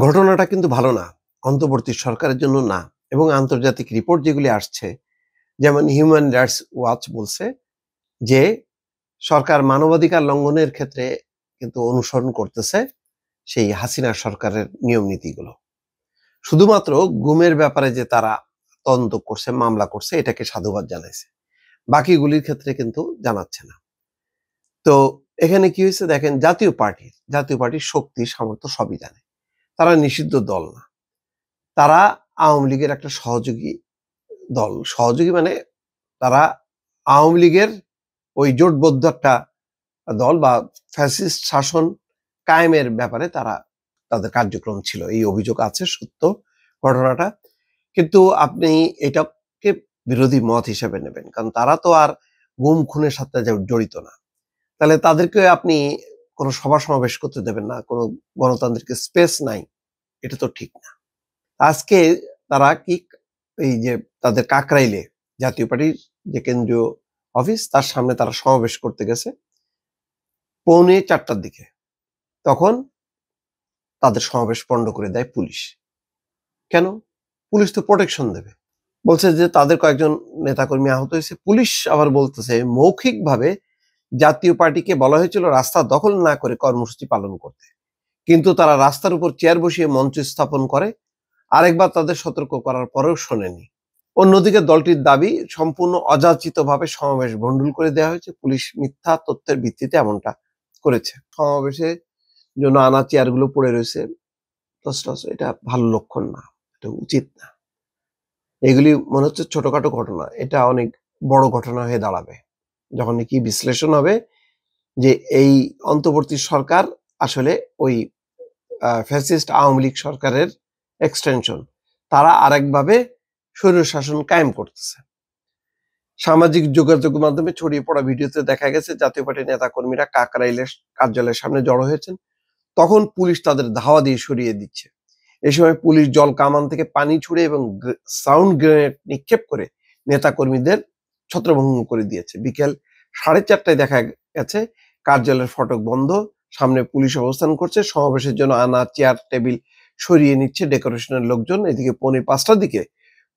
ঘটনাটা কিন্তু ভালো না। অন্তর্বর্তী সরকারের জন্য না। এবং আন্তর্জাতিক রিপোর্ট যেগুলি আসছে, যেমন হিউম্যান রাইটস ওয়াচ বলছে যে সরকার মানবাধিকার লঙ্ঘনের ক্ষেত্রে কিন্তু অনুসরণ করতেছে সেই হাসিনা সরকারের নিয়ম নীতিগুলো। শুধুমাত্র গুমের ব্যাপারে যে তারা তদন্ত করছে, মামলা করছে, এটাকে সাধুবাদ জানাইছে। বাকিগুলির ক্ষেত্রে কিন্তু জানাচ্ছে না। তো এখানে কি হয়েছে দেখেন, জাতীয় পার্টির শক্তি সামর্থ্য সবই জানে। তারা নিষিদ্ধ দল না, তারা আওয়ামী লীগের একটা সহযোগী দল। সহযোগী মানে তারা আওয়ামী লীগের ওই জোটবদ্ধ একটা দল বা ফ্যাসিস্ট শাসন কায়েমের ব্যাপারে তাদের কার্যক্রম ছিল। এই অভিযোগ আছে, সত্য ঘটনাটা। কিন্তু আপনি এটাকে বিরোধী মত হিসেবে নেবেন, কারণ তারা তো আর গুম খুনের সাথে জড়িত না। তাহলে তাদেরকে আপনি কোনো সভা সমাবেশ করতে দেবেন না, কোনো গণতান্ত্রিক স্পেস নাই, এটা তো ঠিক না। আজকে তারা কি, এই যে তাদের কাকরাইলে জাতীয় পার্টির যে কেন্দ্রীয় অফিস, তার সামনে তারা সমাবেশ করতে গেছে 3:45টার দিকে। তখন তাদের সমাবেশ পণ্ড করে দেয় পুলিশ। কেন? পুলিশ তো প্রোটেকশন দেবে। বলছে যে তাদের কয়েকজন নেতাকর্মী আহত হয়েছে। পুলিশ আবার বলতেছে মৌখিকভাবে জাতীয় পার্টিকে বলা হয়েছিল রাস্তা দখল না করে কর্মসূচি পালন করতে, কিন্তু তারা রাস্তার উপর চেয়ার বসিয়ে মঞ্চ স্থাপন করে। আরেকবার তাদের সতর্ক করার পরেও শোনেনি। অন্যদিকে দলটির দাবি সম্পূর্ণ অযাচিতভাবে সমাবেশ ভণ্ডুল করে দেওয়া হয়েছে। পুলিশ মিথ্যা তথ্যের ভিত্তিতে এমনটা করেছে। সমাবেশের জন্য আনা চেয়ারগুলো পড়ে রয়েছে, এটা ভালো লক্ষণ না, এটা উচিত না। এগুলি মনে হচ্ছে ছোটখাটো ঘটনা, এটা অনেক বড় ঘটনা হয়ে দাঁড়াবে যখন নাকি বিশ্লেষণ হবে যে এই অন্তর্বর্তী সরকার আসলে ওই ফ্যাসিস্ট আওয়ামী লীগ সরকারের এক্সটেনশন। তারা আরেকভাবে স্বৈরশাসন কায়েম করতেছে। সামাজিক যোগাযোগ মাধ্যমে ছড়িয়ে পড়া ভিডিওতে দেখা গেছে জাতীয় পার্টির নেতা কর্মীরা কাকরাইলের কার্যালয়ের সামনে জড়ো হয়েছেন। তখন পুলিশ তাদের ধাওয়া দিয়ে সরিয়ে দিচ্ছে। এই সময় পুলিশ জল কামান থেকে পানি ছুড়ে এবং সাউন্ড গ্রেনেড নিক্ষেপ করে নেতা কর্মীদের ছত্রভঙ্গ করে দিয়েছে। বিকেল 4:30টায় দেখা গেছে কার্যালয়ের ফটক বন্ধ, সামনে পুলিশ অবস্থান করছে। সমাবেশের জন্য আনা চেয়ার টেবিল সরিয়ে নিচ্ছে ডেকোরেশনের লোকজন। এদিকে 4:45টার দিকে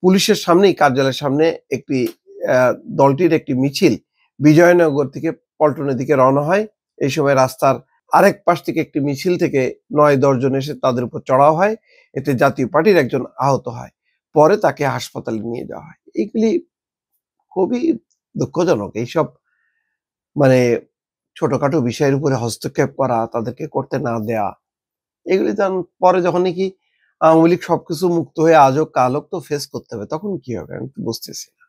পুলিশের সামনেই, কার্যালয়ের সামনে একটি দলটির একটি মিছিল বিজয়নগর থেকে পল্টনের দিকে রওনা হয়। এই সময় রাস্তার আরেক পাশ থেকে একটি মিছিল থেকে 9-10 জন এসে তাদের উপর চড়াও হয়। এতে জাতীয় পার্টির একজন আহত হয়, পরে তাকে হাসপাতালে নিয়ে যাওয়া হয়। এইগুলি খুবই দুঃখজনক। এইসব মানে ছোটখাটো বিষয়ের উপরে হস্তক্ষেপ করা, তাদেরকে করতে না দেয়া, এগুলি পরে যখন নাকি আওয়ামী লীগ সবকিছু মুক্ত হয়ে আজ হোক কাল হোক তো ফেস করতে হবে, তখন কি হবে আমি বুঝতেছি না।